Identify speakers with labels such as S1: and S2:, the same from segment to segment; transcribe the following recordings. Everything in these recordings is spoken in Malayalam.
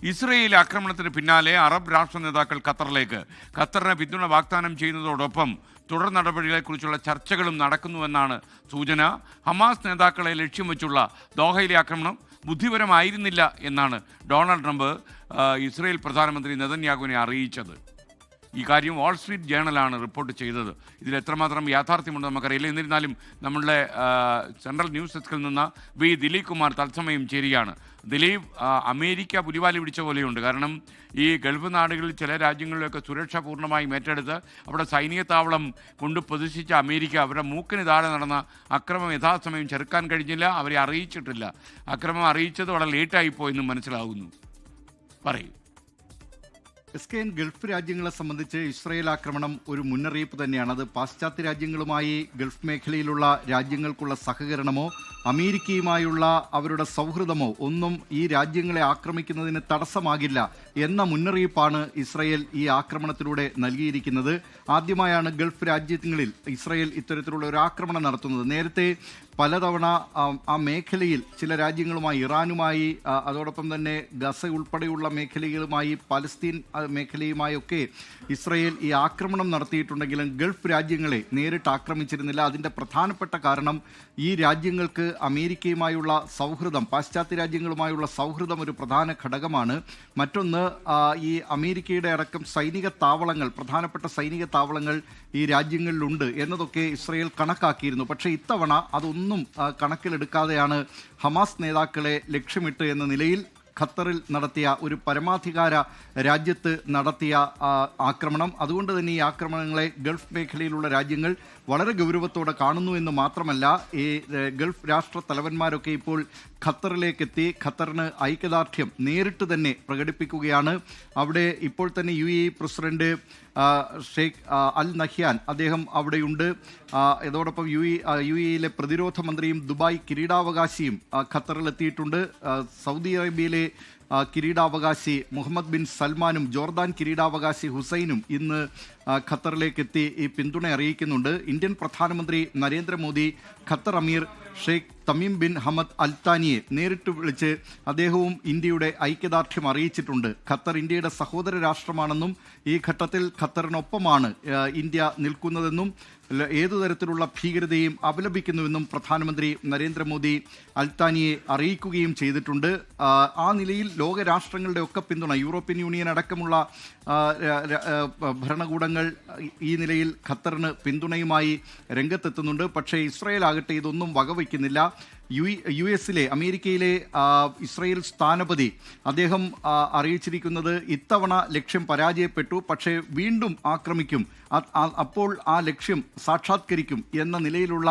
S1: ഇസ്രയേൽ ആക്രമണത്തിന് പിന്നാലെ അറബ് രാഷ്ട്ര നേതാക്കൾ ഖത്തറിന് പിന്തുണ വാഗ്ദാനം ചെയ്യുന്നതോടൊപ്പം തുടർ നടപടികളെക്കുറിച്ചുള്ള ചർച്ചകളും നടക്കുന്നുവെന്നാണ് സൂചന. ഹമാസ് നേതാക്കളെ ലക്ഷ്യം വെച്ചുള്ള ദോഹയിലെ ആക്രമണം ബുദ്ധിപരമായിരുന്നില്ല എന്നാണ് ഡൊണാൾഡ് ട്രംപ് ഇസ്രയേൽ പ്രധാനമന്ത്രി നെതന്യാഹുവിനെ അറിയിച്ചത്. ഈ കാര്യം വാൾ സ്ട്രീറ്റ് ജേണലാണ് റിപ്പോർട്ട് ചെയ്തത്. ഇതിൽ എത്രമാത്രം യാഥാർത്ഥ്യമുണ്ടെന്ന് നമുക്കറിയില്ല. എന്നിരുന്നാലും നമ്മളുടെ സെൻട്രൽ ന്യൂസ് ഡെസ്കിൽ നിന്ന് ദിലീപ് കുമാർ തത്സമയം ചേരുകയാണ്. ദിലീപ്, അമേരിക്ക പുലിവാലി പിടിച്ച പോലെയുണ്ട്. കാരണം ഈ ഗൾഫ് നാടുകളിൽ ചില രാജ്യങ്ങളിലൊക്കെ സുരക്ഷ പൂർണ്ണമായും ഏറ്റെടുത്ത് അവിടെ സൈനിക താവളം കൊണ്ട് പ്രദർശിച്ച അമേരിക്ക അവരുടെ മൂക്കിന് താഴെ നടന്ന അക്രമം യഥാസമയം ചെറുക്കാൻ കഴിഞ്ഞില്ല, അവരെ അറിയിച്ചിട്ടില്ല. അക്രമം അറിയിച്ചത് വളരെ ലേറ്റായിപ്പോയെന്നും മനസ്സിലാകുന്നു. പറയൂ.
S2: എസ്കെൻ, ഗൾഫ് രാജ്യങ്ങളെ സംബന്ധിച്ച് ഇസ്രായേൽ ആക്രമണം ഒരു മുന്നറിയിപ്പ് തന്നെയാണ്. അത് പാശ്ചാത്യ രാജ്യങ്ങളുമായി ഗൾഫ് മേഖലയിലുള്ള രാജ്യങ്ങൾക്കുള്ള സഹകരണമോ അമേരിക്കയുമായുള്ള അവരുടെ സൗഹൃദമോ ഒന്നും ഈ രാജ്യങ്ങളെ ആക്രമിക്കുന്നതിന് തടസ്സമാകില്ല എന്ന മുന്നറിയിപ്പാണ് ഇസ്രായേൽ ഈ ആക്രമണത്തിലൂടെ നൽകിയിരിക്കുന്നത്. ആദ്യമായാണ് ഗൾഫ് രാജ്യങ്ങളിൽ ഇസ്രായേൽ ഇത്തരത്തിലുള്ള ഒരു ആക്രമണം നടത്തുന്നത്. നേരത്തെ പലതവണ ആ മേഖലയിൽ ചില രാജ്യങ്ങളുമായി, ഇറാനുമായി, അതോടൊപ്പം തന്നെ ഗസ ഉൾപ്പെടെയുള്ള മേഖലകളുമായി, പലസ്തീൻ മേഖലയുമായൊക്കെ ഇസ്രായേൽ ഈ ആക്രമണം നടത്തിയിട്ടുണ്ടെങ്കിലും ഗൾഫ് രാജ്യങ്ങളെ നേരിട്ട് ആക്രമിച്ചിരുന്നില്ല. അതിൻ്റെ പ്രധാനപ്പെട്ട കാരണം ഈ രാജ്യങ്ങൾക്ക് അമേരിക്കയുമായുള്ള സൗഹൃദം, പാശ്ചാത്യ രാജ്യങ്ങളുമായുള്ള സൗഹൃദം ഒരു പ്രധാന ഘടകമാണ്. മറ്റൊന്ന്, ഈ അമേരിക്കയുടെ അടക്കം സൈനിക താവളങ്ങൾ, പ്രധാനപ്പെട്ട സൈനിക താവളങ്ങൾ ഈ രാജ്യങ്ങളിലുണ്ട് എന്നതൊക്കെ ഇസ്രായേൽ കണക്കാക്കിയിരുന്നു. പക്ഷേ ഇത്തവണ അതൊന്നും കണക്കിലെടുക്കാതെയാണ് ഹമാസ് നേതാക്കളെ ലക്ഷ്യമിട്ട് എന്ന നിലയിൽ ഖത്തറിൽ നടത്തിയ ഒരു പരമാധികാര രാജ്യത്ത് നടത്തിയ ആക്രമണം. അതുകൊണ്ട് തന്നെ ഈ ആക്രമണങ്ങളെ ഗൾഫ് മേഖലയിലുള്ള രാജ്യങ്ങൾ വളരെ ഗൗരവത്തോടെ കാണുന്നു എന്ന് മാത്രമല്ല, ഈ ഗൾഫ് രാഷ്ട്ര തലവന്മാരൊക്കെ ഇപ്പോൾ ഖത്തറിലേക്ക് എത്തി ഖത്തറിന് ഐക്യദാർഢ്യം നേരിട്ട് തന്നെ പ്രകടിപ്പിക്കുകയാണ്. അവിടെ ഇപ്പോൾ തന്നെ UAE president Sheikh Al Nahyan അദ്ദേഹം അവിടെയുണ്ട്. ഇതോടൊപ്പം UAEയിലെ പ്രതിരോധ മന്ത്രിയും ദുബായ് കിരീടാവകാശിയും ഖത്തറിലെത്തിയിട്ടുണ്ട്. സൗദി അറേബ്യയിലെ കിരീടാവകാശി മുഹമ്മദ് ബിൻ സൽമാനും ജോർദാൻ കിരീടാവകാശി ഹുസൈനും ഇന്ന് ഖത്തറിലേക്ക് എത്തി ഈ പിന്തുണ അറിയിക്കുന്നുണ്ട്. ഇന്ത്യൻ പ്രധാനമന്ത്രി നരേന്ദ്രമോദി ഖത്തർ അമീർ ഷെയ്ഖ് തമീം ബിൻ ഹമദ് അൽത്താനിയെ നേരിട്ട് വിളിച്ച് അദ്ദേഹവും ഇന്ത്യയുടെ ഐക്യദാർഢ്യം അറിയിച്ചിട്ടുണ്ട്. ഖത്തർ ഇന്ത്യയുടെ സഹോദര രാഷ്ട്രമാണെന്നും ഈ ഘട്ടത്തിൽ ഖത്തറിനൊപ്പമാണ് ഇന്ത്യ നിൽക്കുന്നതെന്നും ഏതുതരത്തിലുള്ള ഭീകരതയും അപലപിക്കുന്നുവെന്നും പ്രധാനമന്ത്രി നരേന്ദ്രമോദി അൽത്താനിയെ അറിയിക്കുകയും ചെയ്തിട്ടുണ്ട്. ആ നിലയിൽ ലോകരാഷ്ട്രങ്ങളുടെ ഒക്കെ പിന്തുണ, യൂറോപ്യൻ യൂണിയൻ അടക്കമുള്ള ഭരണകൂടങ്ങൾ ഈ നിലയിൽ ഖത്തറിന് പിന്തുണയുമായി രംഗത്തെത്തുന്നുണ്ട്. പക്ഷേ ഇസ്രായേൽ ആകട്ടെ ഇതൊന്നും വകവയ്ക്കുന്നില്ല. US-ലെ അമേരിക്കയിലെ ഇസ്രായേൽ സ്ഥാനപതി അദ്ദേഹം അറിയിച്ചിരിക്കുന്നത് ഇത്തവണ ലക്ഷ്യം പരാജയപ്പെട്ടു, പക്ഷേ വീണ്ടും ആക്രമിക്കും, അപ്പോൾ ആ ലക്ഷ്യം സാക്ഷാത്കരിക്കും എന്ന നിലയിലുള്ള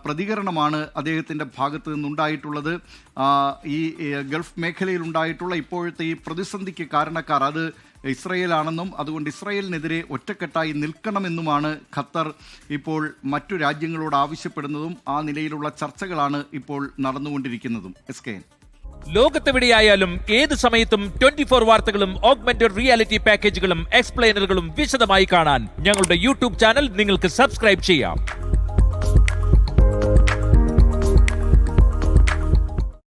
S2: പ്രതികരണമാണ് അദ്ദേഹത്തിൻ്റെ ഭാഗത്ത് നിന്നുണ്ടായിട്ടുള്ളത്. ഈ ഗൾഫ് മേഖലയിൽ ഉണ്ടായിട്ടുള്ള ഇപ്പോഴത്തെ ഈ പ്രതിസന്ധിക്ക് കാരണക്കാർ അത് ഇസ്രായേലാണെന്നും അതുകൊണ്ട് ഇസ്രായേലിനെതിരെ ഒറ്റക്കെട്ടായി നിൽക്കണമെന്നുമാണ് ഖത്തർ ഇപ്പോൾ മറ്റു രാജ്യങ്ങളോട് ആവശ്യപ്പെടുന്നതും ആ നിലയിലുള്ള ചർച്ചകളാണ് ഇപ്പോൾ നടന്നുകൊണ്ടിരിക്കുന്നതും. SKN,
S3: ലോകത്തെവിടെയായാലും ഏത് സമയത്തും 24 വാർത്തകളും ഓഗ്മെന്റഡ് റിയാലിറ്റി പാക്കേജുകളും എക്സ്പ്ലെയിനറുകളും വിശദമായി കാണാൻ ഞങ്ങളുടെ YouTube ചാനൽ നിങ്ങൾക്ക് സബ്സ്ക്രൈബ് ചെയ്യാം.